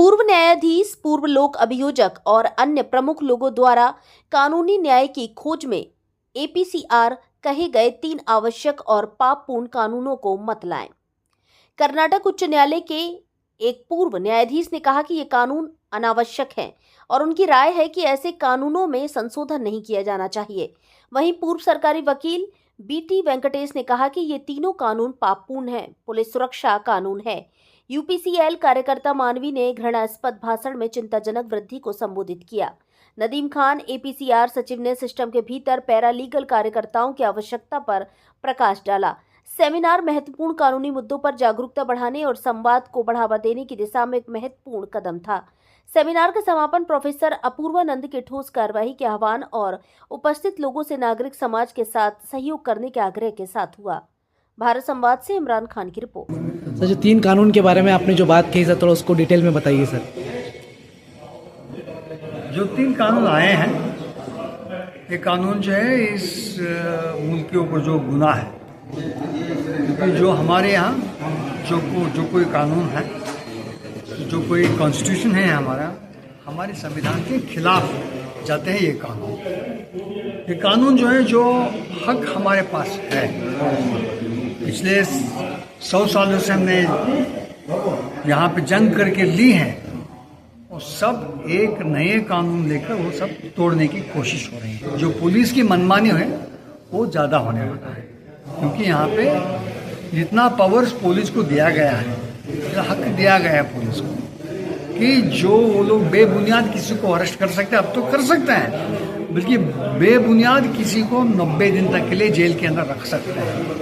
पूर्व न्यायाधीश, पूर्व लोक अभियोजक और अन्य प्रमुख लोगों द्वारा कानूनी न्याय की खोज में एपीसीआर कहे गए 3 आवश्यक और पापपूर्ण कानूनों को मत लाएं। कर्नाटक उच्च न्यायालय के एक पूर्व न्यायाधीश ने कहा कि ये कानून अनावश्यक हैं और उनकी राय है कि ऐसे कानूनों में संशोधन नहीं किया जाना चाहिए। वहीं पूर्व सरकारी वकील बीटी वेंकटेश ने कहा कि ये तीनों कानून पापपूर्ण हैं। पुलिस सुरक्षा कानून है। यूपीसीएल कार्यकर्ता मानवी ने घृणास्पद भाषण में चिंताजनक वृद्धि को संबोधित किया। नदीम खान एपीसीआर सचिव ने सिस्टम के भीतर पैरालीगल कार्यकर्ताओं की आवश्यकता पर प्रकाश डाला। सेमिनार महत्वपूर्ण कानूनी मुद्दों पर जागरूकता बढ़ाने और संवाद को बढ़ावा देने की दिशा में एक महत्वपूर्ण कदम था। सेमिनार का समापन प्रोफेसर अपूर्वानंद के ठोस कार्यवाही के आह्वान और उपस्थित लोगों से नागरिक समाज के साथ सहयोग करने के आग्रह के साथ हुआ। भारत संवाद से इमरान खान की रिपोर्ट। सर, जो 3 कानून के बारे में आपने जो बात कही सर, थोड़ा उसको डिटेल में बताइए सर। जो 3 कानून आए हैं, ये कानून जो है इस मुल्क के ऊपर जो गुनाह है, क्योंकि जो हमारे यहाँ जो कोई कानून है, जो कोई कॉन्स्टिट्यूशन है हमारे संविधान के खिलाफ जाते हैं। ये कानून जो है, जो हक हमारे पास है, पिछले 100 सालों से हमने यहाँ पे जंग करके ली है, और सब एक नए कानून लेकर वो सब तोड़ने की कोशिश हो रही है। जो पुलिस की मनमानी है वो ज़्यादा होने वाला है, क्योंकि यहाँ पे जितना पावर्स पुलिस को दिया गया है, हक दिया गया है पुलिस को कि जो वो लोग बेबुनियाद किसी को अरेस्ट कर सकते हैं, अब तो कर सकते हैं, बल्कि बेबुनियाद किसी को 90 दिन तक के लिए जेल के अंदर रख सकते हैं।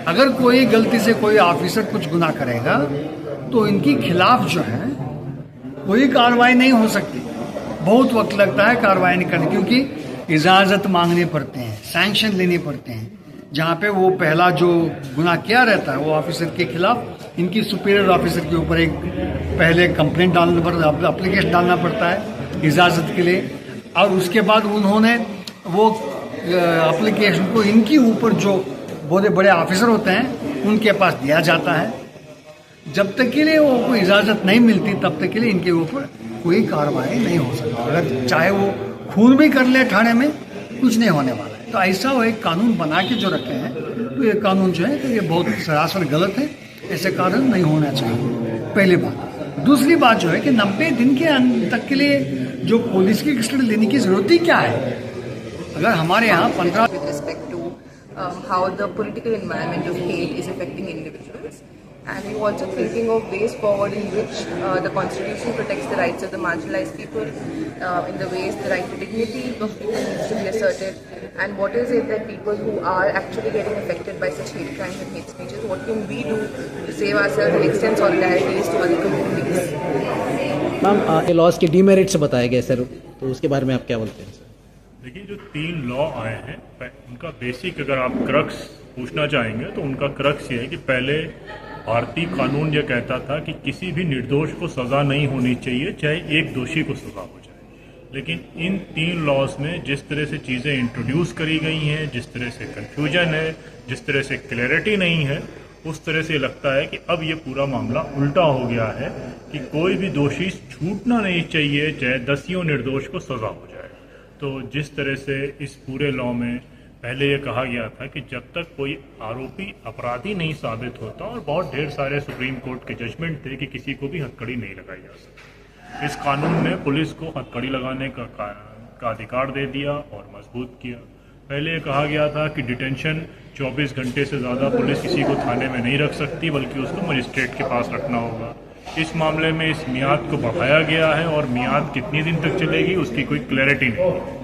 अगर कोई गलती से कोई ऑफिसर कुछ गुनाह करेगा तो इनके खिलाफ जो है कोई कार्रवाई नहीं हो सकती। बहुत वक्त लगता है कार्रवाई नहीं करने, क्योंकि इजाज़त मांगने पड़ते हैं, सैंक्शन लेने पड़ते हैं। जहाँ पे वो पहला जो गुनाह किया रहता है वो ऑफिसर के खिलाफ इनकी सुपीरियर ऑफिसर के ऊपर एक पहले कंप्लेंट डालना पड़ता है, एप्लीकेशन डालना पड़ता है इजाज़त के लिए, और उसके बाद उन्होंने वो एप्लीकेशन को इनके ऊपर जो बहुत बड़े ऑफिसर होते हैं उनके पास दिया जाता है। जब तक के लिए वो कोई इजाज़त नहीं मिलती तब तक के लिए इनके ऊपर कोई कार्रवाई नहीं हो सकती। अगर चाहे वो खून भी कर ले थाने में, कुछ नहीं होने वाला है। तो ऐसा वो एक कानून बना के जो रखे हैं, तो ये कानून जो है तो ये बहुत सरासर गलत है। ऐसे कानून नहीं होना चाहिए, पहली बात। दूसरी बात जो है कि 90 दिन के अंत तक के लिए जो पुलिस की कस्टडी लेने की जरूरत ही क्या है? अगर हमारे यहाँ 15 how the political environment of hate is affecting individuals, and we're also thinking of ways forward in which the Constitution protects the rights of the marginalized people, in the ways the right to dignity of people needs to be asserted, and what is it that people who are actually getting affected by such hate crimes and hate speeches, what can we do to save ourselves and extend solidarities to other communities? Ma'am, ये laws के demerits बताए गए sir, तो उसके बारे में आप क्या बोलते हैं सर? देखिए, जो 3 लॉ आए हैं, उनका बेसिक अगर आप क्रक्स पूछना चाहेंगे तो उनका क्रक्स ये है कि पहले भारतीय कानून ये कहता था कि किसी भी निर्दोष को सज़ा नहीं होनी चाहिए, चाहे एक दोषी को सज़ा हो जाए। लेकिन इन 3 लॉज में जिस तरह से चीज़ें इंट्रोड्यूस करी गई हैं, जिस तरह से कन्फ्यूजन है, जिस तरह से क्लैरिटी नहीं है, उस तरह से लगता है कि अब ये पूरा मामला उल्टा हो गया है कि कोई भी दोषी छूटना नहीं चाहिए, चाहे दसियों निर्दोष को सज़ा हो जाए। तो जिस तरह से इस पूरे लॉ में पहले ये कहा गया था कि जब तक कोई आरोपी अपराधी नहीं साबित होता, और बहुत ढेर सारे सुप्रीम कोर्ट के जजमेंट थे कि किसी को भी हथकड़ी नहीं लगाई जा सकती। इस कानून ने पुलिस को हथकड़ी लगाने का अधिकार दे दिया और मजबूत किया। पहले ये कहा गया था कि डिटेंशन 24 घंटे से ज़्यादा पुलिस किसी को थाने में नहीं रख सकती, बल्कि उसको मजिस्ट्रेट के पास रखना होगा। इस मामले में इस मियाद को बढ़ाया गया है, और मियाद कितनी दिन तक चलेगी उसकी कोई क्लैरिटी नहीं है।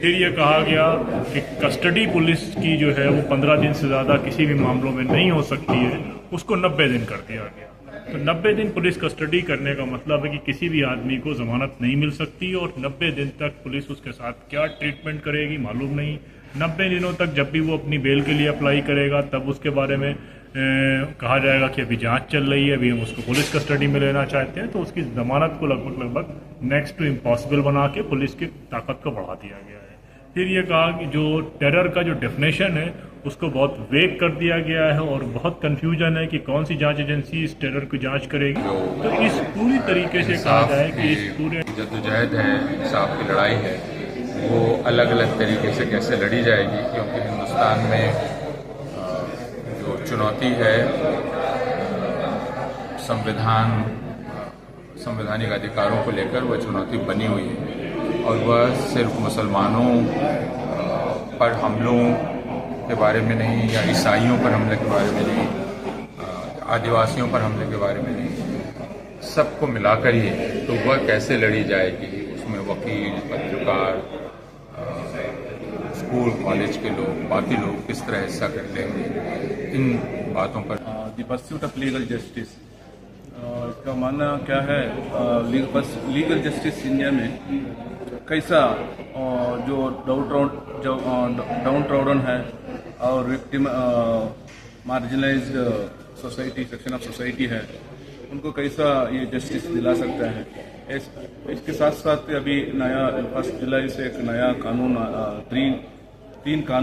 फिर ये कहा गया कि कस्टडी पुलिस की जो है वो 15 दिन से ज़्यादा किसी भी मामलों में नहीं हो सकती है, उसको 90 दिन कर दिया गया। तो 90 दिन पुलिस कस्टडी करने का मतलब है कि किसी भी आदमी को जमानत नहीं मिल सकती, और 90 दिन तक पुलिस उसके साथ क्या ट्रीटमेंट करेगी मालूम नहीं। 90 दिनों तक जब भी वो अपनी बेल के लिए अप्लाई करेगा तब उसके बारे में कहा जाएगा कि अभी जांच चल रही है, अभी हम उसको पुलिस कस्टडी में लेना चाहते हैं। तो उसकी जमानत को लगभग नेक्स्ट टू इम्पॉसिबल बना के पुलिस की ताकत को बढ़ा दिया गया है। फिर ये कहा कि जो टेरर का जो डेफिनेशन है उसको बहुत वेग कर दिया गया है और बहुत कंफ्यूजन है कि कौन सी जांच एजेंसी इस टेरर की जांच करेगी। तो इस पूरी तरीके से कहा जाए कि इस पूरे जद्दोजहद है, इंसाफ की लड़ाई है, वो अलग अलग तरीके से कैसे लड़ी जाएगी, क्योंकि हिंदुस्तान में जो चुनौती है संवैधानिक अधिकारों को लेकर, वह चुनौती बनी हुई है और वह सिर्फ मुसलमानों पर हमलों के बारे में नहीं या ईसाइयों पर हमले के बारे में नहीं, आदिवासियों पर हमले के बारे में नहीं, सबको मिलाकर ही है। तो वह कैसे लड़ी जाएगी, उसमें वकील, पत्रकार, स्कूल कॉलेज के लोग, बाकी लोग किस तरह हिस्सा करते हैं, इन बातों पर। The pursuit of legal justice, इसका मानना क्या है, लीगल जस्टिस इंडिया में कैसा जो डाउन ट्राउडन है और victim marginalised society, section of society है, उनको कैसा ये जस्टिस दिला सकता है। इसके साथ साथ अभी नया 1 जुलाई से एक नया कानून, तीन कानून